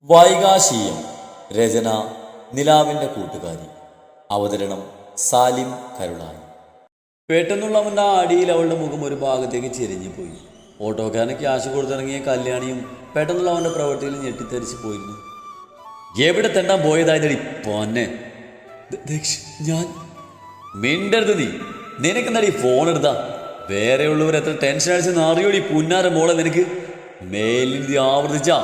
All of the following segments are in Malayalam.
വൈകാശീയം. രചന നിലാവിൻ്റെ കൂട്ടുകാരി. അവതരണം സാലിം കരുളായി. പെട്ടെന്നുള്ള അവൻ്റെ അടിയിൽ അവളുടെ മുഖം ഒരു ഭാഗത്തേക്ക് ചെരിഞ്ഞു പോയി. ഓട്ടോക്കാരന് ക്യാഷ് കൊടുത്തിറങ്ങിയ കല്യാണിയും പെട്ടെന്നുള്ള അവൻ്റെ പ്രവൃത്തിയിൽ ഞെട്ടിത്തെറിച്ച് പോയിരുന്നു. എവിടെ തെണ്ടാൻ പോയതായതടി പൊന്നെ? ഞാൻ മിണ്ടരുത്. നിനക്കെന്താടി ഫോൺ എടുത്താ? വേറെയുള്ളവർ എത്ര ടെൻഷൻ അടിച്ച് നാറിയോടി പുന്നാര മോളെ. നിനക്ക് മേലിൽ ആവർത്തിച്ചാ?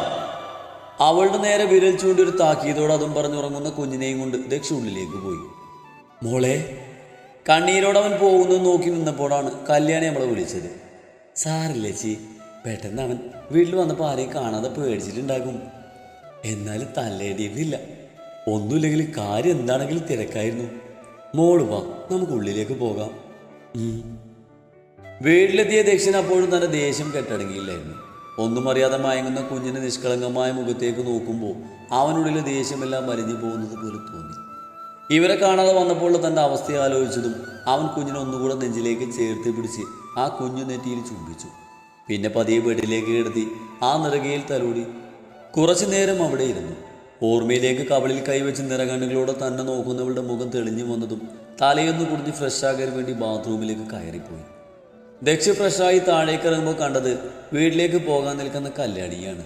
അവളുടെ നേരെ വിരൽ ചൂണ്ടി ഒരു താക്കീതോടെ അതും പറഞ്ഞുറങ്ങുന്ന കുഞ്ഞിനെയും കൊണ്ട് ദക്ഷ ഉള്ളിലേക്ക് പോയി. മോളെ. കണ്ണീരോടെ അവൻ പോകുന്നത് നോക്കി നിന്നപ്പോഴാണ് കല്യാണി നമ്മളെ വിളിച്ചത്. സാറില്ലേ ചി, പെട്ടെന്ന് അവൻ വീട്ടിൽ വന്നപ്പോൾ ആരെയും കാണാതെ പേടിച്ചിട്ടുണ്ടാകും. എന്നാലും തല്ലേടിയിരുന്നില്ല. ഒന്നുമില്ലെങ്കിൽ കാര്യം എന്താണെങ്കിലും തിരക്കായിരുന്നു. മോള് വാ, നമുക്ക് ഉള്ളിലേക്ക് പോകാം. വീട്ടിലെത്തിയ ദക്ഷൻ അപ്പോഴും തൻ്റെ ദേഷ്യം കെട്ടടങ്ങിയില്ലായിരുന്നു. ഒന്നും അറിയാതെ മയങ്ങുന്ന കുഞ്ഞിൻ്റെ നിഷ്കളങ്കമായ മുഖത്തേക്ക് നോക്കുമ്പോൾ അവനുള്ളിൽ ദേഷ്യമെല്ലാം മരിഞ്ഞു പോകുന്നത് പോലെ തോന്നി. ഇവരെ കാണാതെ വന്നപ്പോൾ തൻ്റെ അവസ്ഥയെ ആലോചിച്ചതും അവൻ കുഞ്ഞിനെ ഒന്നുകൂടെ നെഞ്ചിലേക്ക് ചേർത്ത് പിടിച്ച് ആ കുഞ്ഞു നെറ്റിയിൽ ചുംബിച്ചു. പിന്നെ പതിയെ ബെഡിലേക്ക് കിടത്തി ആ നിറകയിൽ തലോടി കുറച്ചു നേരം അവിടെ ഇരുന്നു. ഓർമ്മയിലേക്ക് കവളിൽ കൈവച്ച് നിറകണ്ണുകളോടെ തന്നെ നോക്കുന്നവളുടെ മുഖം തെളിഞ്ഞു വന്നതും തലയൊന്ന് കുടിഞ്ഞ് ഫ്രഷാകാൻ വേണ്ടി ബാത്റൂമിലേക്ക് കയറിപ്പോയി. ദക്ഷ ഫ്രഷായി താഴേക്ക് ഇറങ്ങുമ്പോൾ കണ്ടത് വീട്ടിലേക്ക് പോകാൻ നിൽക്കുന്ന കല്യാണിയാണ്.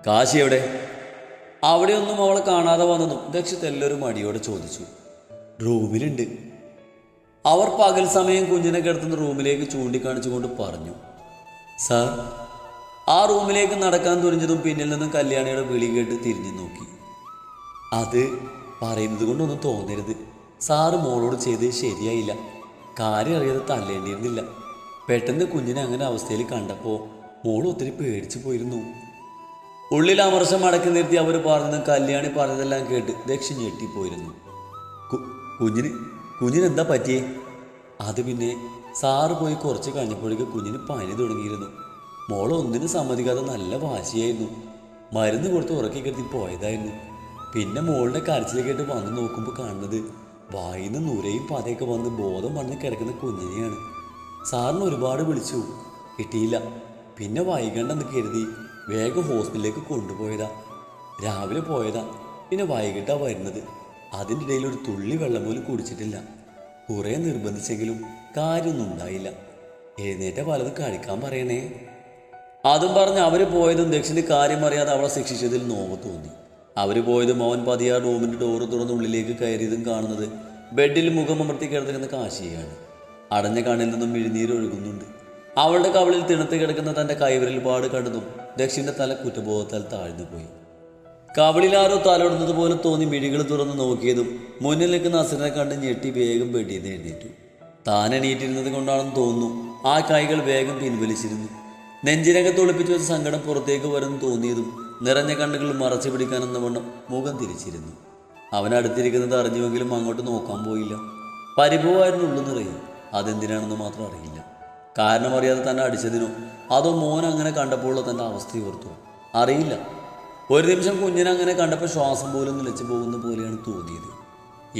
കാശി എവിടെ? അവിടെയൊന്നും അവളെ കാണാതെ വന്നതും ദക്ഷ തെല്ലൊരു മടിയോടെ ചോദിച്ചു. റൂമിലുണ്ട്. അവർ പകൽ സമയം കുഞ്ഞിനെ കിടത്തുന്ന റൂമിലേക്ക് ചൂണ്ടിക്കാണിച്ചുകൊണ്ട് പറഞ്ഞു. സാർ. ആ റൂമിലേക്ക് നടക്കാൻ തുനിഞ്ഞതും പിന്നിൽ നിന്നും കല്യാണിയുടെ വിളി കേട്ട് തിരിഞ്ഞു നോക്കി. അത് പറയുന്നത് കൊണ്ടൊന്നും തോന്നരുത്. സാറ് മോളോട് ചെയ്ത് ശരിയായില്ല. കാര്യം അറിയാതെ തല്ലേണ്ടിയിരുന്നില്ല. പെട്ടെന്ന് കുഞ്ഞിനെ അങ്ങനെ അവസ്ഥയിൽ കണ്ടപ്പോൾ മോൾ ഒത്തിരി പേടിച്ചു പോയിരുന്നു. ഉള്ളിൽ അമർഷം അടക്കി നിർത്തി അവർ പറഞ്ഞതും കല്യാണി പറഞ്ഞതെല്ലാം കേട്ട് ദക്ഷ ഞെട്ടിപ്പോയിരുന്നു. കുഞ്ഞിനെന്താ പറ്റിയേ? അത് പിന്നെ സാറ് പോയി കുറച്ച് കഴിഞ്ഞപ്പോഴേക്ക് കുഞ്ഞിന് പനി തുടങ്ങിയിരുന്നു. മോൾ ഒന്നിനും സമ്മതിക്കാതെ നല്ല വാശിയായിരുന്നു. മരുന്ന് കൊടുത്ത് ഉറക്കി കെടുത്തി പോയതായിരുന്നു. പിന്നെ മോളുടെ കരച്ചിൽ കേട്ട് വന്ന് നോക്കുമ്പോൾ കാണുന്നത് വായിന്ന് നുരയും പതയൊക്കെ വന്ന് ബോധം പറഞ്ഞ് കിടക്കുന്ന കുഞ്ഞിനെയാണ്. സാറിന് ഒരുപാട് വിളിച്ചു, കിട്ടിയില്ല. പിന്നെ വൈകണ്ടെന്ന് കരുതി വേഗം ഹോസ്പിറ്റലിലേക്ക് കൊണ്ടുപോയതാ. രാവിലെ പോയതാ, പിന്നെ വൈകിട്ടാണ് വരുന്നത്. അതിൻ്റെ ഇടയിൽ ഒരു തുള്ളി വെള്ളം പോലും കുടിച്ചിട്ടില്ല. കുറേ നിർബന്ധിച്ചെങ്കിലും കാര്യമൊന്നും ഉണ്ടായില്ല. എഴുന്നേറ്റ പലതും കഴിക്കാൻ പറയണേ. അതും പറഞ്ഞ് അവർ പോയതും ദക്ഷിന് കാര്യം അറിയാതെ അവളെ ശിക്ഷിച്ചതിൽ നോവ് തോന്നി. അവർ പോയതും അവൻ പതിയാ റൂമിൻ്റെ ഡോറ് തുറന്ന് ഉള്ളിലേക്ക് കയറിയതും കാണുന്നത് ബെഡിൽ മുഖമമർത്തി കിടന്നിരുന്ന കാശിയാണ്. അടഞ്ഞ കണ്ണിൽ നിന്നും മിഴിനീര് ഒഴുകുന്നുണ്ട്. അവളുടെ കവളിൽ തിണത്ത് കിടക്കുന്ന തൻ്റെ കൈവിരൽ പാട് കണ്ടതും ദക്ഷിൻ്റെ തല കുറ്റബോധത്താൽ താഴ്ന്നു പോയി. കവളിലാരോ തലോടുന്നത് പോലെ തോന്നി മിഴികൾ തുറന്ന് നോക്കിയതും മുന്നിൽ നിൽക്കുന്ന അസുരനെ കണ്ട് ഞെട്ടി വേഗം ബെഡിൽ നിന്ന് എഴുന്നേറ്റു. താൻ എണീറ്റിരുന്നത് കൊണ്ടാണെന്ന് തോന്നുന്നു ആ കൈകൾ വേഗം പിൻവലിച്ചിരുന്നു. നെഞ്ചിനകത്ത് ഒളിപ്പിച്ചു വെച്ച സങ്കടം പുറത്തേക്ക് വരുന്നു തോന്നിയതും നിറഞ്ഞ കണ്ണുകൾ മറച്ചു പിടിക്കാനെന്ന വണ്ണം മുഖം തിരിച്ചിരുന്നു. അവനടുത്തിരിക്കുന്നത് അറിഞ്ഞുവെങ്കിലും അങ്ങോട്ട് നോക്കാൻ പോയില്ല. പരിഭവമായിരുന്നു ഉള്ളു നിറയും. അതെന്തിനാണെന്ന് മാത്രം അറിയില്ല. കാരണം അറിയാതെ തന്നെ അടിച്ചതിനോ അതോ മോൻ അങ്ങനെ കണ്ടപ്പോൾ തൻ്റെ അവസ്ഥ ഓർത്തു അറിയില്ല. ഒരു നിമിഷം കുഞ്ഞിനെ അങ്ങനെ കണ്ടപ്പോൾ ശ്വാസം പോലും നിലച്ചു പോകുന്ന പോലെയാണ് തോന്നിയത്.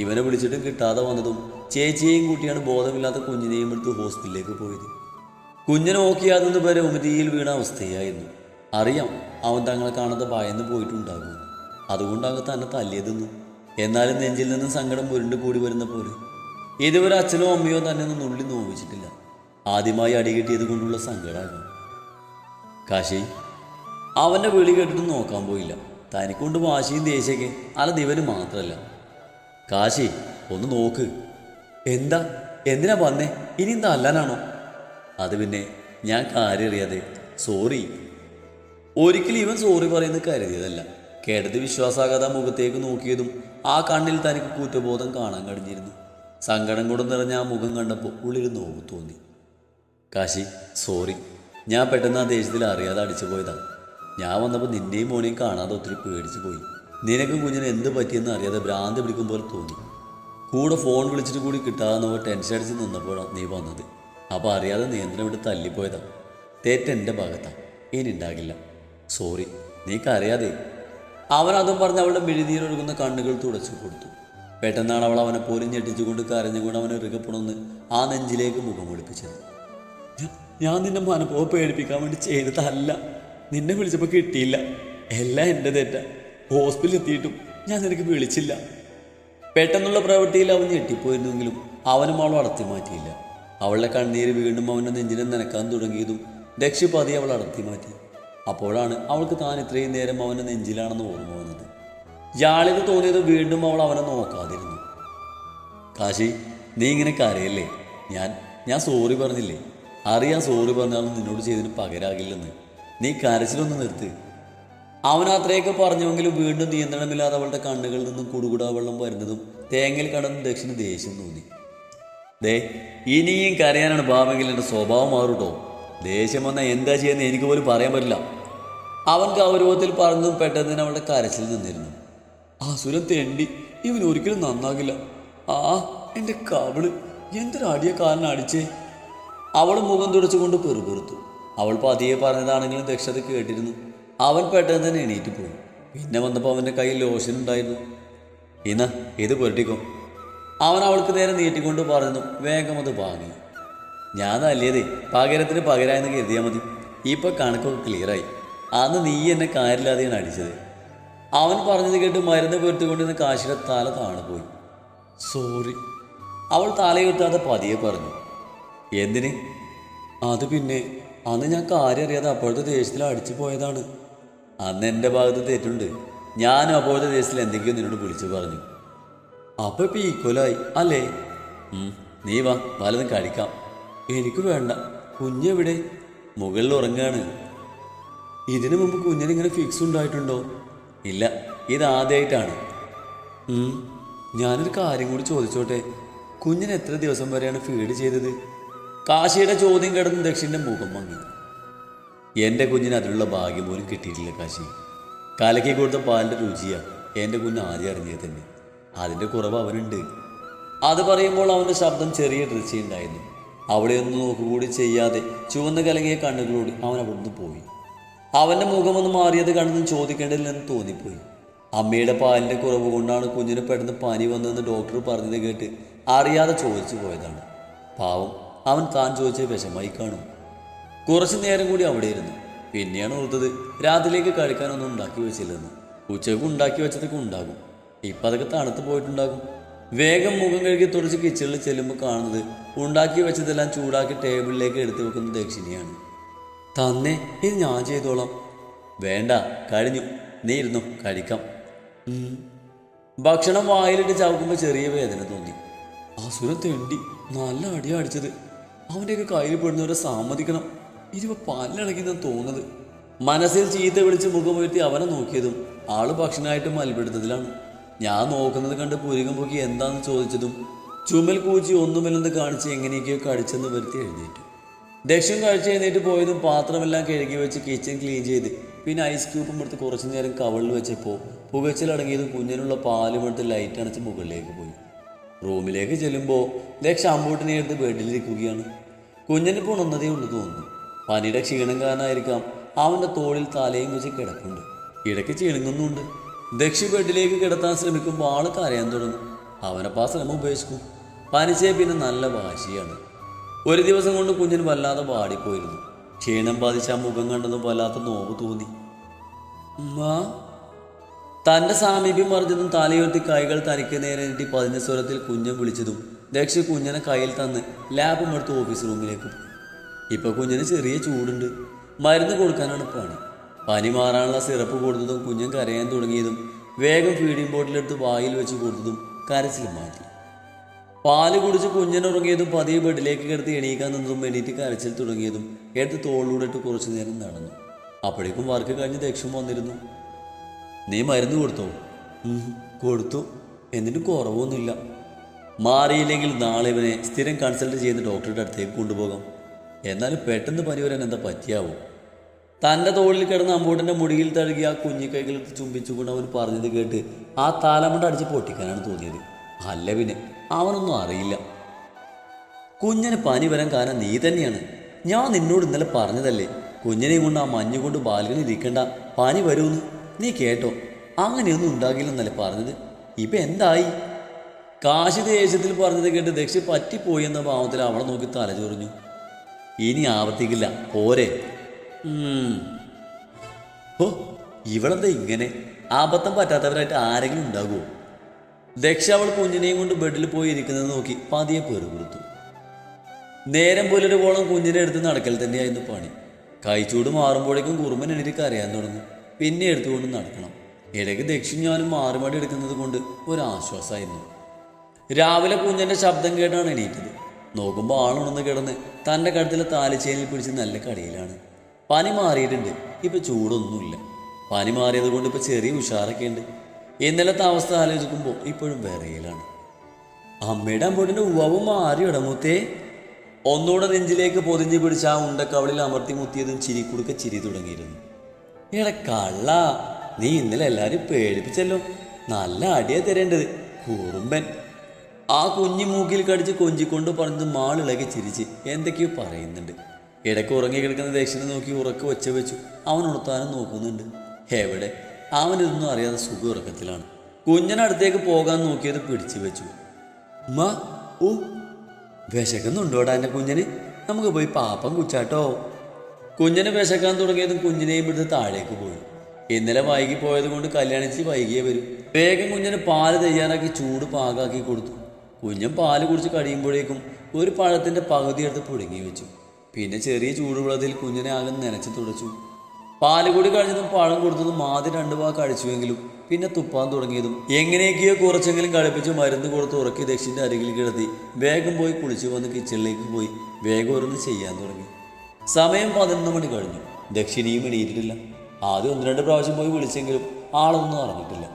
ഇവനെ വിളിച്ചിട്ടും കിട്ടാതെ വന്നതും ചേച്ചിയെയും കൂട്ടിയാണ് ബോധമില്ലാത്ത കുഞ്ഞിനെയും എടുത്ത് ഹോസ്പിറ്റലിലേക്ക് പോയത്. കുഞ്ഞിനെ നോക്കിയാതെന്ന് വരെ ഉമരിയിൽ വീണ അവസ്ഥയായിരുന്നു. അറിയാം അവൻ തങ്ങളെ കാണാതെ ഭയന്ന് പോയിട്ടുണ്ടാകും. അതുകൊണ്ടാകെ തന്നെ തല്ലിയതെന്നു. എന്നാലും നെഞ്ചിൽ നിന്ന് സങ്കടം ഉരുണ്ട് കൂടി വരുന്ന പോലെ. ഇതുവരെ അച്ഛനോ അമ്മയോ തന്നെ ഒന്നും നുള്ളി നോവിച്ചിട്ടില്ല. ആദ്യമായി അടികിട്ടിയത് കൊണ്ടുള്ള സങ്കടമാകും. കാശി. അവൻ്റെ വിളി കേട്ടിട്ട് നോക്കാൻ പോയില്ല. തനിക്കൊണ്ട് വാശിയും ദേഷ്യമൊക്കെ അല്ല ദിവന് മാത്രമല്ല. കാശി ഒന്ന് നോക്ക്. എന്താ? എന്തിനാ വന്നേ? ഇനി എന്താ അല്ലാനാണോ? അത് പിന്നെ ഞാൻ കാര്യം അറിയാതെ സോറി. ഒരിക്കലും ഇവൻ സോറി പറയുന്നത് കരുതിയതല്ല. കേട്ടത് വിശ്വാസാകാതെ മുഖത്തേക്ക് നോക്കിയതും ആ കണ്ണിൽ തനിക്ക് കുറ്റബോധം കാണാൻ കഴിഞ്ഞിരുന്നു. സങ്കടം കൊണ്ട് നിറഞ്ഞ ആ മുഖം കണ്ടപ്പോൾ ഉള്ളിൽ നോവ് തോന്നി. കാശി സോറി. ഞാൻ പെട്ടെന്ന് ആ ദേഷ്യത്തിൽ അറിയാതെ അടിച്ചു പോയതാണ്. ഞാൻ വന്നപ്പോൾ നിന്നെയും മോനെയും കാണാതെ ഒത്തിരി പേടിച്ചു പോയി. നിനക്കും കുഞ്ഞിന് എന്ത് പറ്റിയെന്ന് അറിയാതെ ഭ്രാന്ത് പിടിക്കും പോലെ തോന്നി. കൂടെ ഫോൺ വിളിച്ചിട്ട് കൂടി കിട്ടാതെ ടെൻഷൻ അടിച്ച് നിന്നപ്പോഴാണ് നീ വന്നത്. അപ്പോൾ അറിയാതെ നിയന്ത്രണം വിട്ട് തല്ലിപ്പോയതാണ്. തെറ്റെൻ്റെ ഭാഗത്താണ്. ഇനി ഉണ്ടാകില്ല. സോറി. നീ കരയാതെ. അവനതും പറഞ്ഞ് അവളുടെ മിഴിനീരൊഴുകുന്ന കണ്ണുകൾ തുടച്ചു കൊടുത്തു. പെട്ടെന്നാണ് അവൾ അവനെ പോലും ഞെട്ടിച്ചുകൊണ്ട് കരഞ്ഞുകൊണ്ട് അവനെ ഇറുകപ്പുണന്ന് ആ നെഞ്ചിലേക്ക് മുഖം ഒളിപ്പിച്ചത്. ഞാൻ നിന്നെ മനഃപൂർവ്വം പേടിപ്പിക്കാൻ വേണ്ടി ചെയ്തതല്ല. നിന്നെ വിളിച്ചപ്പോൾ കിട്ടിയില്ല. എല്ലാം എൻ്റെ തെറ്റാ. ഹോസ്പിറ്റലിൽ എത്തിയിട്ടും ഞാൻ നിനക്ക് വിളിച്ചില്ല. പെട്ടെന്നുള്ള പ്രവൃത്തിയിൽ അവൻ ഞെട്ടിപ്പോയിരുന്നെങ്കിലും അവനും അവൾ അടർത്തി മാറ്റിയില്ല. അവളുടെ കണ്ണീര് വീണ്ടും അവൻ്റെ നെഞ്ചിനെ നനക്കാൻ തുടങ്ങിയതും ദക്ഷി പതിയെ അവൾ അടർത്തി മാറ്റി. അപ്പോഴാണ് അവൾക്ക് താൻ ഇത്രയും നേരം അവൻ്റെ നെഞ്ചിലാണെന്ന് ഓർമ്മ വന്നത്. ജാളിത് തോന്നിയത് വീണ്ടും അവൾ അവനെ നോക്കാതിരുന്നു. കാശി, നീ ഇങ്ങനെ കരയല്ലേ? ഞാൻ സോറി പറഞ്ഞില്ലേ? അറിയാൻ സോറി പറഞ്ഞാലും നിന്നോട് ചെയ്തതിന് പകരാകില്ലെന്ന്. നീ കരച്ചിലൊന്ന് നിർത്ത്. അവൻ അത്രയൊക്കെ പറഞ്ഞുവെങ്കിലും വീണ്ടും നിയന്ത്രണമില്ലാതെ അവളുടെ കണ്ണുകളിൽ നിന്നും കുടുകുടാ വെള്ളം വരുന്നതും തേങ്ങൽ കടന്ന് ദക്ഷിന് ദേഷ്യം തോന്നി. ഇനിയും കരയാനാണ് ഭാവമെങ്കിൽ എൻ്റെ സ്വഭാവം മാറൂട്ടോ. ദേഷ്യം വന്നാൽ എന്താ ചെയ്യുന്നത് എനിക്ക് പോലും പറയാൻ പറ്റില്ല. അവൻ ഗൗരവത്തിൽ പറഞ്ഞതും പെട്ടെന്ന് അവളുടെ കരച്ചിൽ നിന്നിരുന്നു. അസുരം തെണ്ടി, ഇവൻ ഒരിക്കലും നന്നാകില്ല. എൻ്റെ കവള് എന്തൊരടിയ കാലിന് അടിച്ചേ. അവൾ മുഖം തുടച്ചുകൊണ്ട് പെറുപെറുത്തു. അവൾ പതിയെ പറഞ്ഞതാണെങ്കിലും ദക്ഷത കേട്ടിരുന്നു. അവൻ പെട്ടെന്ന് തന്നെ എണീറ്റ് പോയി. പിന്നെ വന്നപ്പോൾ അവൻ്റെ കയ്യിൽ ലോഷൻ ഉണ്ടായിരുന്നു. ഇന്നാ ഇത് പുരട്ടിക്കോ. അവൻ അവൾക്ക് നേരെ നീട്ടിക്കൊണ്ട് പറഞ്ഞു. വേഗം അത് വാങ്ങി. ഞാൻ നല്ലതേ പകരത്തിന് പകരായെന്ന് കരുതിയാൽ മതി. ഇപ്പം കണക്കൊക്കെ ക്ലിയറായി. അന്ന് നീ എന്നെ കാര്യമില്ലാതെയാണ് അടിച്ചത്. അവൻ പറഞ്ഞത് കേട്ട് മരുന്ന് പുരട്ടിക്കൊണ്ടിരുന്ന കാശിയുടെ തല താണുപോയി. സോറി. അവൾ തലയുത്താതെ പതിയെ പറഞ്ഞു. എന്തിന്? അത് പിന്നെ അന്ന് ഞാൻ കാര്യം അറിയാതെ അപ്പോഴത്തെ ദേഷ്യത്തിൽ അടിച്ചു പോയതാണ്. അന്ന് എൻ്റെ ഭാഗത്ത് തെറ്റുണ്ട്. ഞാനും അപ്പോഴത്തെ ദേഷ്യത്തിൽ എന്തെങ്കിലും നിന്നോട് വിളിച്ചു പറഞ്ഞു. അപ്പോൾ ഇപ്പം ഈക്വലായി അല്ലേ? നീ വാ, വലതും കഴിക്കാം. എനിക്ക് വേണ്ട. കുഞ്ഞെവിടെ? മുകളിൽ ഉറങ്ങാണ്. ഇതിനു മുമ്പ് കുഞ്ഞിനിങ്ങനെ ഫിക്സ് ഉണ്ടായിട്ടുണ്ടോ? ഇല്ല, ഇതാദ്യമായിട്ടാണ്. ഞാനൊരു കാര്യം കൂടി ചോദിച്ചോട്ടെ. കുഞ്ഞിന് എത്ര ദിവസം വരെയാണ് ഫീഡ് ചെയ്തത്? കാശിയുടെ ചോദ്യം കിടന്ന് ദക്ഷിൻ്റെ മുഖം മങ്ങി. എൻ്റെ കുഞ്ഞിന് അതിലുള്ള ഭാഗ്യം പോലും കിട്ടിയിട്ടില്ല കാശി. കലക്കി കൊടുത്ത പാലിൻ്റെ രുചിയാണ് എൻ്റെ കുഞ്ഞ് ആദ്യം അറിഞ്ഞത് തന്നെ. അതിൻ്റെ കുറവ് അവനുണ്ട്. അത് പറയുമ്പോൾ അവൻ്റെ ശബ്ദം ചെറിയ ഡ്രസ്സുണ്ടായിരുന്നു. അവിടെ ഒന്ന് നോക്കുകൂടി ചെയ്യാതെ ചുവന്ന് കലങ്ങിയ കണ്ണുകളോട് അവൻ അവിടുന്ന് പോയി. അവൻ്റെ മുഖമൊന്ന് മാറിയത് കണ്ടെന്ന് ചോദിക്കേണ്ടതില്ലെന്ന് തോന്നിപ്പോയി. അമ്മയുടെ പാലിൻ്റെ കുറവ് കൊണ്ടാണ് കുഞ്ഞിന് പെട്ടെന്ന് പനി വന്നതെന്ന് ഡോക്ടർ പറഞ്ഞത് കേട്ട് അറിയാതെ ചോദിച്ചു പോയതാണ്. പാവം, അവൻ താൻ ചോദിച്ച വിഷമായി കാണും. കുറച്ചു നേരം കൂടി അവിടെ ഇരുന്നു. പിന്നെയാണ് ഓർത്തത് രാത്രിയിലേക്ക് കഴിക്കാനൊന്നും ഉണ്ടാക്കി വെച്ചില്ലെന്ന്. ഉച്ചയ്ക്ക് ഉണ്ടാക്കി വെച്ചതൊക്കെ ഉണ്ടാകും. ഇപ്പം അതൊക്കെ തണുത്ത് പോയിട്ടുണ്ടാകും. വേഗം മുഖം കഴുകി തുടച്ച് കിച്ചണിൽ ചെല്ലുമ്പോൾ കാണുന്നത് ഉണ്ടാക്കി വെച്ചതെല്ലാം ചൂടാക്കി ടേബിളിലേക്ക് എടുത്തു വെക്കുന്ന ദക്ഷിണിയാണ്. തന്നെ, ഇത് ഞാൻ ചെയ്തോളാം. വേണ്ട, കഴിഞ്ഞു. നീ ഇരുന്നു, കഴിക്കാം. ഭക്ഷണം വായിലിട്ട് ചവക്കുമ്പോൾ ചെറിയ വേദന തോന്നി. അസുരം തെണ്ടി, നല്ല അടിയാണ് അടിച്ചത്. അവൻ്റെയൊക്കെ കയ്യിൽ പെടുന്നവരെ സമ്മതിക്കണം. ഇതിപ്പോൾ പല്ലിളകിയെന്ന് തോന്നുന്നത്. മനസ്സിൽ ചീത്ത വിളിച്ച് മുഖമുയർത്തി അവനെ നോക്കിയതും ആള് ഭക്ഷണമായിട്ട് മൽപിടുത്തത്തിലാണ്. ഞാൻ നോക്കുന്നത് കണ്ട് പുരികം പൊക്കി എന്താണെന്ന് ചോദിച്ചതും ചുമൽ കൂച്ചി ഒന്നുമില്ലെന്ന് കാണിച്ച് എങ്ങനെയൊക്കെയോ കടിച്ചെന്ന് വരുത്തി എഴുന്നേറ്റു. ദക്ഷൻ കഴിച്ച് എഴുന്നേറ്റ് പോയതും പാത്രമെല്ലാം കഴുകി വെച്ച് കിച്ചൺ ക്ലീൻ ചെയ്ത് പിന്നെ ഐസ് ക്യൂബും എടുത്ത് കുറച്ചു നേരം കവളിൽ വെച്ചപ്പോൾ പുകച്ചിലടങ്ങിയതും കുഞ്ഞിനുള്ള പാലും എടുത്ത് ലൈറ്റ് അണച്ച് മുകളിലേക്ക് പോയി. റൂമിലേക്ക് ചെല്ലുമ്പോൾ ദക്ഷ അമ്പൂട്ടിനെ എടുത്ത് ബെഡിലിരിക്കുകയാണ്. കുഞ്ഞിനിപ്പോൾ ഉണർന്നതേ ഉള്ളൂ തോന്നുന്നു. പനിയുടെ ക്ഷീണം കാരണമായിരിക്കാം അവൻ്റെ തോളിൽ തലയും വെച്ച് കിടപ്പുണ്ട്. ഇടയ്ക്ക് ചിണുങ്ങുന്നുണ്ട്. ദക്ഷി ബെഡിലേക്ക് കിടത്താൻ ശ്രമിക്കുമ്പോൾ ആൾ കരയാൻ തുടങ്ങും. അവനപ്പോൾ ആ ശ്രമം ഉപേക്ഷിക്കും. പനിച്ചേ പിന്നെ നല്ല വാശിയാണ്. ഒരു ദിവസം കൊണ്ട് കുഞ്ഞിന് വല്ലാതെ വാടിപ്പോയിരുന്നു. ക്ഷീണം ബാധിച്ച ആ മുഖം കണ്ടതും വല്ലാത്ത നോവ് തോന്നി. തൻ്റെ സാമീപ്യം മറിഞ്ഞതും തലയുയർത്തി കൈകൾ തനിക്ക് നേരെ നീട്ടി പതിഞ്ഞ സ്വരത്തിൽ കുഞ്ഞൻ വിളിച്ചതും ദക്ഷി കുഞ്ഞനെ കയ്യിൽ തന്ന് ലാപ്പും എടുത്ത് ഓഫീസ് റൂമിലേക്ക് പോയി. ഇപ്പം കുഞ്ഞിന് ചെറിയ ചൂടുണ്ട്. മരുന്ന് കൊടുക്കാനാണ് പണി. പനി മാറാനുള്ള സിറപ്പ് കൊടുത്തതും കുഞ്ഞൻ കരയാൻ തുടങ്ങിയതും വേഗം ഫീഡിംഗ് ബോട്ടിലെടുത്ത് വായിൽ വെച്ച് കൊടുത്തതും കരച്ചിൽ മാറ്റി. പാല് കുടിച്ച് കുഞ്ഞനുറങ്ങിയതും പതിയെ ബെഡിലേക്ക് കിടത്തി എണീക്കാൻ നിന്നതും എണീറ്റ് കരച്ചിൽ തുടങ്ങിയതും എടുത്ത് തോളിലൂടെ ഇട്ട് കുറച്ചു നേരം നടന്നു. അപ്പോഴേക്കും വർക്ക് കഴിഞ്ഞ് ദക്ഷം വന്നിരുന്നു. നീ മരുന്ന് കൊടുത്തോ? കൊടുത്തു. എന്നിട്ടും കുറവൊന്നുമില്ല. മാറിയില്ലെങ്കിൽ നാളെ ഇവനെ സ്ഥിരം കൺസൾട്ട് ചെയ്യുന്ന ഡോക്ടറുടെ അടുത്തേക്ക് കൊണ്ടുപോകാം. എന്നാലും പെട്ടെന്ന് പനി വരാൻ എന്താ പറ്റിയാവോ? തൻ്റെ തോളിൽ കിടന്ന അമ്പൂട്ടൻ്റെ മുടിയിൽ തഴുകി ആ കുഞ്ഞിക്കൈകളെടുത്ത് ചുംബിച്ചുകൊണ്ട് അവൻ പറഞ്ഞത് കേട്ട് ആ താലമുണ്ട് അടിച്ച് പൊട്ടിക്കാനാണ് തോന്നിയത്. അല്ല പിന്നെ അവനൊന്നും അറിയില്ല. കുഞ്ഞിന് പനി വരാൻ കാരണം നീ തന്നെയാണ്. ഞാൻ നിന്നോട് ഇന്നലെ പറഞ്ഞതല്ലേ കുഞ്ഞിനെയും കൊണ്ട് ആ മഞ്ഞ് കൊണ്ട് ബാൽക്കണി ഇരിക്കണ്ട, പനി വരുമെന്ന്. നീ കേട്ടോ? അങ്ങനെയൊന്നും ഉണ്ടാകില്ലെന്നല്ലേ പറഞ്ഞത്. ഇപ്പം എന്തായി? കാശി ദേശത്തിൽ പറഞ്ഞത് കേട്ട് ദക്ഷി പറ്റിപ്പോയി എന്ന ഭാവത്തിൽ അവളെ നോക്കി തലചൊറിഞ്ഞു. ഇനി ആവർത്തിക്കില്ല, പോരെ? ഓ, ഇവളെന്താ ഇങ്ങനെ? അബദ്ധം പറ്റാത്തവരായിട്ട് ആരെങ്കിലും ഉണ്ടാകുമോ? ദക്ഷ അവൾ കുഞ്ഞിനെയും കൊണ്ട് ബെഡിൽ പോയി ഇരിക്കുന്നത് നോക്കി പതിയെ പേര് കൊടുത്തു. നേരം പുലരുവോളം കുഞ്ഞിനെ എടുത്ത് നടക്കൽ തന്നെയായിരുന്നു പണി. കൈച്ചൂട് മാറുമ്പോഴേക്കും കുറുമ്പൻ എണീറ്റ് കരയാൻ തുടങ്ങും. പിന്നെ എടുത്തുകൊണ്ട് നടക്കണം. ഇടയ്ക്ക് ദക്ഷിണ ഞാനും മാറുമടി എടുക്കുന്നത് കൊണ്ട് ഒരാശ്വാസമായിരുന്നു. രാവിലെ കുഞ്ഞിൻ്റെ ശബ്ദം കേട്ടാണ് എണീറ്റത്. നോക്കുമ്പോൾ ആളുണർന്ന് കിടന്ന് തൻ്റെ കഴുത്തിലെ താലിച്ചേനിൽ പിടിച്ച് നല്ല കടിയിലാണ്. പനി മാറിയിട്ടുണ്ട്, ഇപ്പം ചൂടൊന്നുമില്ല. പനി മാറിയത് കൊണ്ട് ഇപ്പം ചെറിയ ഉഷാറൊക്കെ ഉണ്ട്. ഇന്നലത്തെ അവസ്ഥ ആലോചിക്കുമ്പോൾ ഇപ്പോഴും വിറയിലാണ്. അമ്മയുടെ അമ്പോട്ടിൻ്റെ ഉവ്വാവും മാറി ഇടമുത്തേ. ഒന്നുകൂടെ നെഞ്ചിലേക്ക് പൊതിഞ്ഞു പിടിച്ച് ആ ഉണ്ടക്കവളിൽ അമർത്തി മുത്തിയതും ചിരിക്കുടുക്ക ചിരി തുടങ്ങിയിരുന്നു. എടാ കള്ള, നീ ഇന്നലെ എല്ലാവരും പേടിപ്പിച്ചല്ലോ. നല്ല അടിയാ തരേണ്ടത് കുറുമ്പൻ. ആ കുഞ്ഞി മൂക്കിൽ കടിച്ച് കൊഞ്ചിക്കൊണ്ട് പറഞ്ഞത് മാളിളകി ചിരിച്ച് എന്തൊക്കെയോ പറയുന്നുണ്ട്. ഇടയ്ക്ക് ഉറങ്ങി കിടക്കുന്ന ദക്ഷിണെ നോക്കി ഉറക്കെ ഒച്ച വെച്ചു. അവൻ ഉണർത്താനും നോക്കുന്നുണ്ട്. എവിടെ, അവനിതൊന്നും അറിയാതെ സുഖ ഉറക്കത്തിലാണ്. കുഞ്ഞിനടുത്തേക്ക് പോകാൻ നോക്കിയത് പിടിച്ചു വെച്ചു. ഉമ്മ, ഓ വിശക്കുന്നുണ്ടോടാ എൻ്റെ കുഞ്ഞിന്? നമുക്ക് പോയി പാപ്പം കുച്ചാട്ടോ. കുഞ്ഞിനെ വിശക്കാൻ തുടങ്ങിയതും കുഞ്ഞിനെയും എടുത്ത് താഴേക്ക് പോയി. ഇന്നലെ വൈകി പോയത് കൊണ്ട് കല്യാണിച്ച് വൈകിയേ വരും. വേഗം കുഞ്ഞിന് പാല് തയ്യാറാക്കി ചൂട് പാകാക്കി കൊടുത്തു. കുഞ്ഞൻ പാല് കുടിച്ച് കഴിയുമ്പോഴേക്കും ഒരു പഴത്തിൻ്റെ പകുതി എടുത്ത് പുഴുങ്ങി വെച്ചു. പിന്നെ ചെറിയ ചൂടുവെള്ളത്തിൽ കുഞ്ഞിനെ ആകെ നനച്ച് തുടച്ചു. പാല് കൂടി കഴിഞ്ഞതും പഴം കൊടുത്തതും ആദ്യം 2 വാക്ക് കഴിച്ചുവെങ്കിലും പിന്നെ തുപ്പാൻ തുടങ്ങിയതും എങ്ങനെയൊക്കെയോ കുറച്ചെങ്കിലും കളിപ്പിച്ച് മരുന്ന് കൊടുത്ത് ഉറക്കി ദക്ഷിൻ്റെ അരികിൽ കിടത്തി വേഗം പോയി കുളിച്ചു വന്ന് കിച്ചണിലേക്ക് പോയി വേഗം ഓരോന്ന് ചെയ്യാൻ തുടങ്ങി. സമയം 11 മണി കഴിഞ്ഞു. ദക്ഷിണിയും എണീറ്റിട്ടില്ല. ആദ്യം 1-2 പ്രാവശ്യം പോയി വിളിച്ചെങ്കിലും ആളൊന്നും അറിഞ്ഞിട്ടില്ല.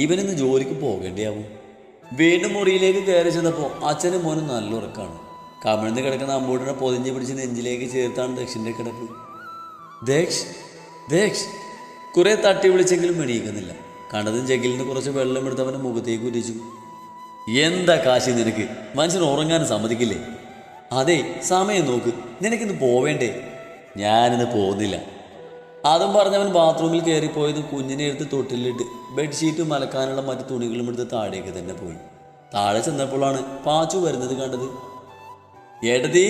ഇവനിന്ന് ജോലിക്ക് പോകേണ്ടിയാവും. വീണ്ടും മുറിയിലേക്ക് കയറി ചെന്നപ്പോൾ അച്ഛനും മോനും നല്ല ഉറക്കാണ്. കമിഴ്ന്ന് കിടക്കുന്ന അമ്മൂട്ടിനെ പൊതിഞ്ഞ് പിടിച്ച് നെഞ്ചിലേക്ക് ചേർത്താണ് ദക്ഷിൻ്റെ കിടപ്പ്. ദക്ഷ് ദക്ഷ് കുറെ തട്ടി വിളിച്ചെങ്കിലും എണീക്കുന്നില്ല. കണ്ടതും ജഗ്ഗിൽ നിന്ന് കുറച്ച് വെള്ളം എടുത്ത് അവൻ്റെ മുഖത്തേക്ക് ഉരിച്ചു. എന്താ കാശി നിനക്ക്? മനുഷ്യൻ ഉറങ്ങാനും സമ്മതിക്കില്ലേ? അതെ, സമയം നോക്ക്, നിനക്കിന്ന് പോവേണ്ടേ? ഞാനിന്ന് പോകുന്നില്ല. അതും പറഞ്ഞവൻ ബാത്റൂമിൽ കയറിപ്പോയതും കുഞ്ഞിനെ എടുത്ത് തൊട്ടിലിട്ട് ബെഡ്ഷീറ്റും അലക്കാനുള്ള മറ്റു തുണികളും എടുത്ത് താഴേക്ക് തന്നെ പോയി. താഴെ ചെന്നപ്പോഴാണ് പാച്ചു വരുന്നത് കണ്ടത്. ഏടതി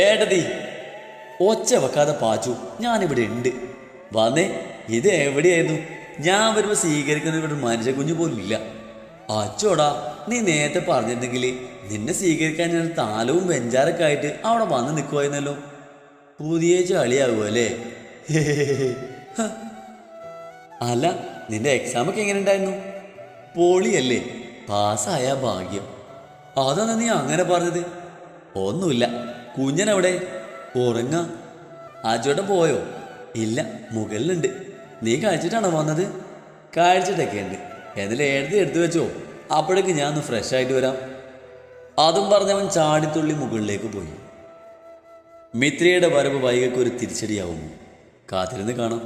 ഏടതി, ഒച്ച വെക്കാതെ പാച്ചു, ഞാനിവിടെ ഉണ്ട്. വന്നേ. ഇത് എവിടെയായിരുന്നു? ഞാൻ വരുമ്പോൾ സ്വീകരിക്കുന്ന ഇവിടെ മനുഷ്യ കുഞ്ഞു പോലും ഇല്ല. അച്ചോടാ, നീ നേരത്തെ പറഞ്ഞിരുന്നെങ്കിൽ നിന്നെ സ്വീകരിക്കാൻ ഞാൻ താലവും വെഞ്ചാരൊക്കെ ആയിട്ട് അവിടെ വന്ന് നിൽക്കുമായിരുന്നല്ലോ. പുതിയ ചളിയാകുമല്ലേ? അല്ല, നിന്റെ എക്സാമൊക്കെ എങ്ങനെ ഉണ്ടായിരുന്നു? പൊളിയല്ലേ? പാസ്സായ ഭാഗ്യം. അതാണ് നീ അങ്ങനെ പറഞ്ഞത്? ഒന്നുമില്ല. കുഞ്ഞനവിടെ? ഉറങ്ങ. ആച്ചോട്ടൻ പോയോ? ഇല്ല, മുകളിലുണ്ട്. നീ കഴിച്ചിട്ടാണോ വന്നത്? കഴിച്ചിട്ടൊക്കെ ഉണ്ട്. എന്നാലും എടുത്ത് വെച്ചോ, അപ്പോഴേക്ക് ഞാൻ ഒന്ന് ഫ്രഷ് ആയിട്ട് വരാം. അതും പറഞ്ഞവൻ ചാടിത്തുള്ളി മുകളിലേക്ക് പോയി. മിത്രയുടെ വരവ് വൈകക്ക് ഒരു തിരിച്ചടിയാവുന്നു. കാത്തിരുന്ന് കാണാം.